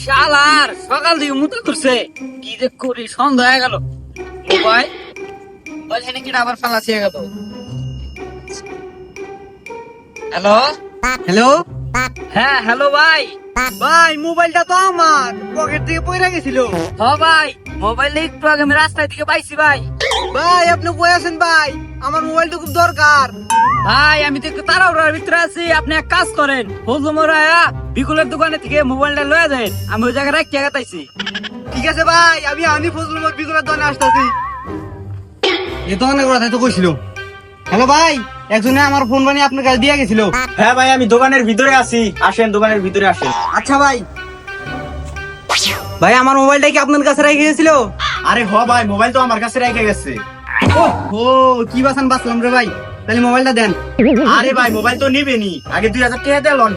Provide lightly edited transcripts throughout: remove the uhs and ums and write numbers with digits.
শালার সকাল থেকে মুতা করছে, কি যে করি, সন্ধ্যা হয়ে গেল। মোবাইল ওইখানে কি আবার ফালাসি হয়ে গেল। হ্যালো হ্যালো হ্যাঁ, হ্যালো ভাই। ভাই, মোবাইলটা তো আমার পকেট থেকে পড়ে গেছিল। হ ভাই, মোবাইল একটু আগে আমি রাস্তায় থেকে পাইছি ভাই। ভাই, আপনি কই আছেন ভাই? আমার মোবাইলটা খুব দরকার। ভাই আমি তো একটু তাড়াহুড়ার ভিতরে আছি, আপনি এক কাজ করেন, ফজলু মোড়ায়া বিকুলের দোকানে থেকে মোবাইলটা লয়ে দেন, আমি ওই জায়গায় রাখিয়া গেতাইছি। ঠিক আছে ভাই, আমি ফজলুল হক বিগুলার দোকানে আসতেছি। এই দোকানের কথা তো কইছিল। হ্যালো ভাই, একজনে আমার ফোন বানিয়ে আপনার কাছে দিয়ে গেছিল। হ্যাঁ ভাই, আমি দোকানের ভিতরে আছি, আসেন দোকানের ভিতরে আসেন। আচ্ছা ভাই। ভাই, আমার মোবাইলটা কি আপনার কাছে রেখে গেছিল? আরে হ ভাই, মোবাইল তো আমার কাছে রেখে গেছে। ও কি বাঁচলাম রে ভাই। তাহলে মোবাইলটা দেন। আরে ভাই, মোবাইল তো নিবেনি, আগে 2000 টাকা দেন।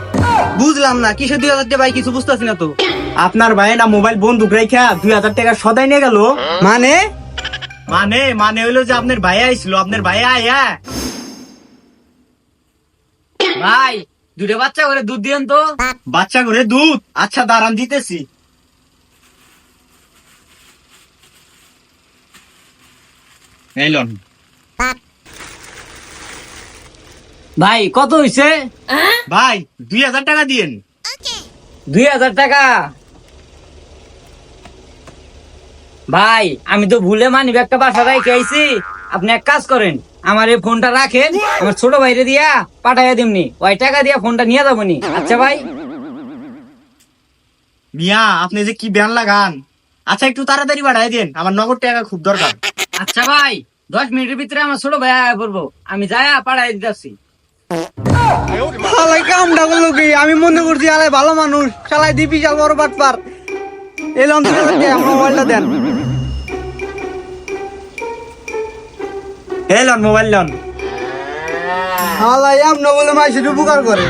বুঝলাম না, কিসের 2000 টাকা ভাই? কিছু বুঝতেছি না তো। আপনার ভাই না মোবাইল বন্দুক রেখা 2000 টাকা সদাই নিয়ে গেল। মানে? মানে মানে হইলো যে আপনার ভাই আইছিল, আপনার ভাই আয়া ভাই দুটো বাচ্চা করে দুধ দিয়েন তো। বাচ্চা করে দুধ। আচ্ছা দাঁড়ান, দিতেছি। এই লন। ভাই কত হইছে? ভাই 2000 টাকা দিয়েন। 2000 টাকা? ভাই আমি তো ভুলে মানি ব্যাগটা বাসা রেখে আইছি, আপনি এক কাজ করেন, আমার এই ফোনটা রাখেন, আমার ছোট ভাইরে দিয়া পাঠাইয়া দিমনি, ওই টাকা দিয়া ফোনটা নিয়ে যাবনি। আচ্ছা ভাই। মিয়া, আপনি যে কি ব্যান লাগান। আচ্ছা একটু তাড়াতাড়ি বাড়াই দেন, আমার নগদ টাকা খুব দরকার। আচ্ছা ভাই, 10 মিনিটের ভিতরে আমার ছোট ভাই আয়া পড়বো, আমি যায়া পাঠাই দিতেছি। শালাই কামটা করলো কি? আমি মনে করছি আলাই ভালো মানুষ, শালাই দিবি চাল বড় বাটপার। এলাম তো আমার মোবাইলটা দেন। এই লন মোবাইল লন। শালাই আমনা বলে মাইসে উপকার করে।